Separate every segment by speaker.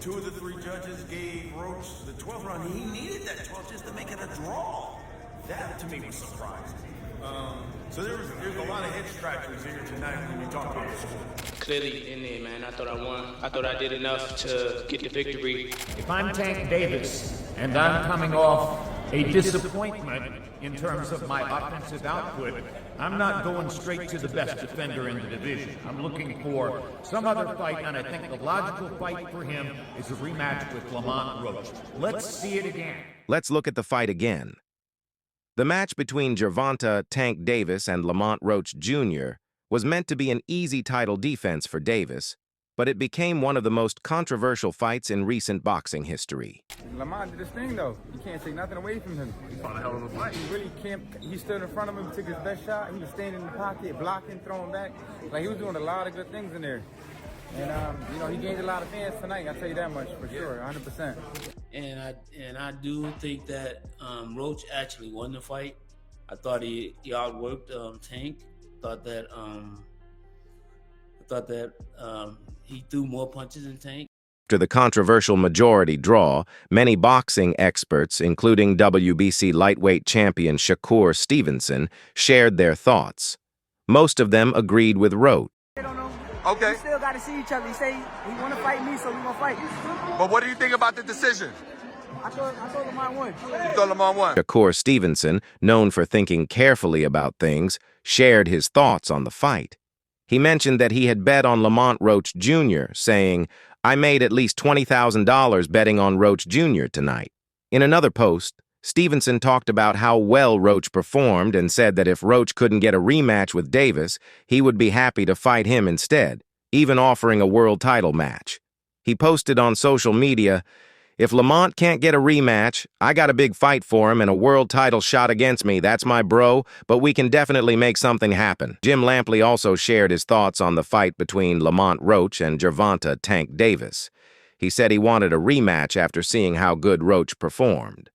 Speaker 1: Two of the three judges gave Roach the 12th round. He needed that 12 just to make it a draw. That, to me, was surprising. So there's a lot of head scratchers here tonight when you talk about the score.
Speaker 2: Clearly in there, man. I thought I won. I thought I did enough to get the victory.
Speaker 3: If I'm Tank Davis and I'm coming off a disappointment in terms of my offensive output, I'm not going straight to the best defender in the division. I'm looking for some other fight, and I think the logical fight for him is a rematch with Lamont Roach. Let's see it again.
Speaker 4: Let's look at the fight again. The match between Gervonta Tank Davis and Lamont Roach Jr. was meant to be an easy title defense for Davis, but it became one of the most controversial fights in recent boxing history.
Speaker 5: Lamont did his thing, though. You can't take nothing away from him. He fought a hell of a fight. He really can't. He stood in front of him, took his best shot. He was standing in the pocket, blocking, throwing back. Like, he was doing a lot of good things in there. And, you know, he gained a lot of fans tonight. I'll tell you that much for sure, 100%.
Speaker 2: And I do think that Roach actually won the fight. I thought he outworked Tank. I thought that he threw more punches than Tank.
Speaker 4: After the controversial majority draw, many boxing experts, including WBC lightweight champion Shakur Stevenson, shared their thoughts. Most of them agreed with Roach.
Speaker 6: Okay.
Speaker 7: We still got to see each other. He say he want to fight me, so we gonna fight.
Speaker 6: But what do you think about the decision?
Speaker 7: I thought Lamont won.
Speaker 6: You thought Lamont won?
Speaker 4: Shakur Stevenson, known for thinking carefully about things, shared his thoughts on the fight. He mentioned that he had bet on Lamont Roach Jr., saying, "I made at least $20,000 betting on Roach Jr. tonight." In another post, Stevenson talked about how well Roach performed and said that if Roach couldn't get a rematch with Davis, he would be happy to fight him instead, even offering a world title match. He posted on social media, "If Lamont can't get a rematch, I got a big fight for him and a world title shot against me. That's my bro, but we can definitely make something happen." Jim Lampley also shared his thoughts on the fight between Lamont Roach and Gervonta Tank Davis. He said he wanted a rematch after seeing how good Roach performed.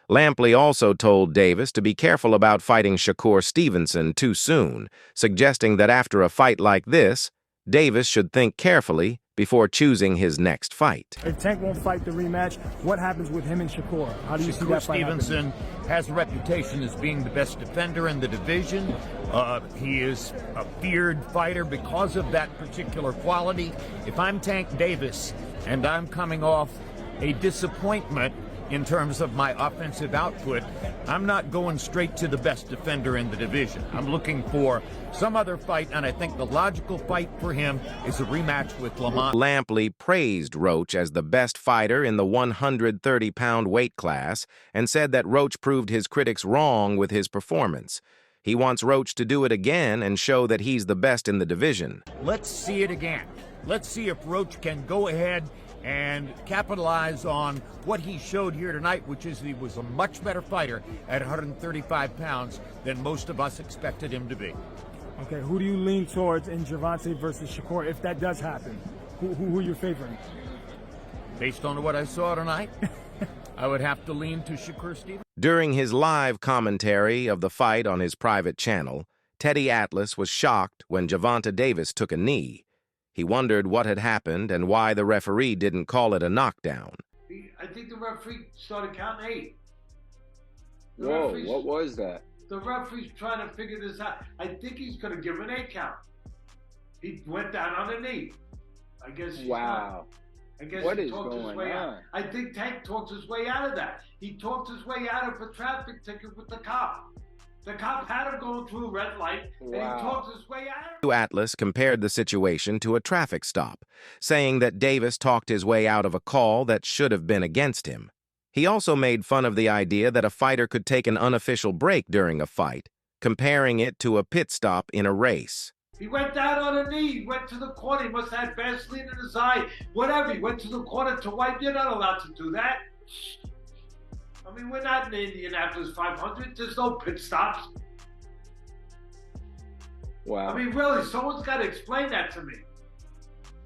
Speaker 4: Lampley also told Davis to be careful about fighting Shakur Stevenson too soon, suggesting that after a fight like this, Davis should think carefully before choosing his next fight.
Speaker 8: If Tank won't fight the rematch, what happens with him and Shakur? How do you see that fight
Speaker 3: Stevenson has a reputation as being the best defender in the division. He is a feared fighter because of that particular quality. If I'm Tank Davis and I'm coming off a disappointment in terms of my offensive output, I'm not going straight to the best defender in the division. I'm looking for some other fight, and I think the logical fight for him is a rematch with Lamont.
Speaker 4: Lampley praised Roach as the best fighter in the 130-pound weight class and said that Roach proved his critics wrong with his performance. He wants Roach to do it again and show that he's the best in the division.
Speaker 3: Let's see it again. Let's see if Roach can go ahead and capitalize on what he showed here tonight, which is he was a much better fighter at 135 pounds than most of us expected him to be.
Speaker 8: Okay, who do you lean towards in Gervonta versus Shakur if that does happen? Who are you favoring?
Speaker 3: Based on what I saw tonight, I would have to lean to Shakur Stevenson.
Speaker 4: During his live commentary of the fight on his private channel, TeddyAtlas was shocked when GervontaDavis took a knee. He wondered what had happened and why the referee didn't call it a knockdown.
Speaker 9: I think the referee started counting 8.
Speaker 5: Whoa, what was that?
Speaker 9: The referee's trying to figure this out. I think he's going to give an 8 count. He went down on the knee. I guess he's
Speaker 5: wow.
Speaker 9: I guess
Speaker 5: what
Speaker 9: he
Speaker 5: is
Speaker 9: talked his
Speaker 5: going
Speaker 9: way
Speaker 5: on?
Speaker 9: out. I think Tank talked his way out of that. He talked his way out of a traffic ticket with the cop. The cop had him going through a red light, and he talked his way out.
Speaker 4: Atlas compared the situation to a traffic stop, saying that Davis talked his way out of a call that should have been against him. He also made fun of the idea that a fighter could take an unofficial break during a fight, comparing it to a pit stop in a race.
Speaker 9: He went down on a knee. He went to the corner. He must have had Vaseline in his eye. Whatever. He went to the corner to wipe. You're not allowed to do that. I mean, we're not in the Indianapolis 500. There's no pit stops.
Speaker 5: Wow.
Speaker 9: I mean, really, someone's got to explain that to me.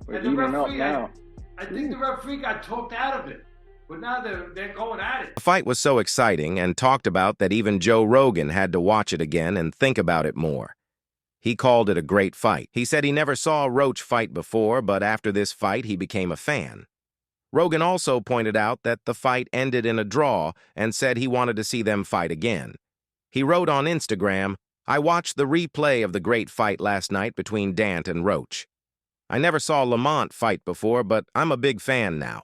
Speaker 5: We're
Speaker 9: And the
Speaker 5: eating up
Speaker 9: referee,
Speaker 5: now.
Speaker 9: I think the referee got talked out of it. But now they're going at it.
Speaker 4: The fight was so exciting and talked about that even Joe Rogan had to watch it again and think about it more. He called it a great fight. He said he never saw Roach fight before, but after this fight, he became a fan. Rogan also pointed out that the fight ended in a draw and said he wanted to see them fight again. He wrote on Instagram, "I watched the replay of the great fight last night between Dant and Roach. I never saw Lamont fight before, but I'm a big fan now.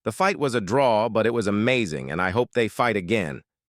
Speaker 4: The fight was a draw, but it was amazing, and I hope they fight again.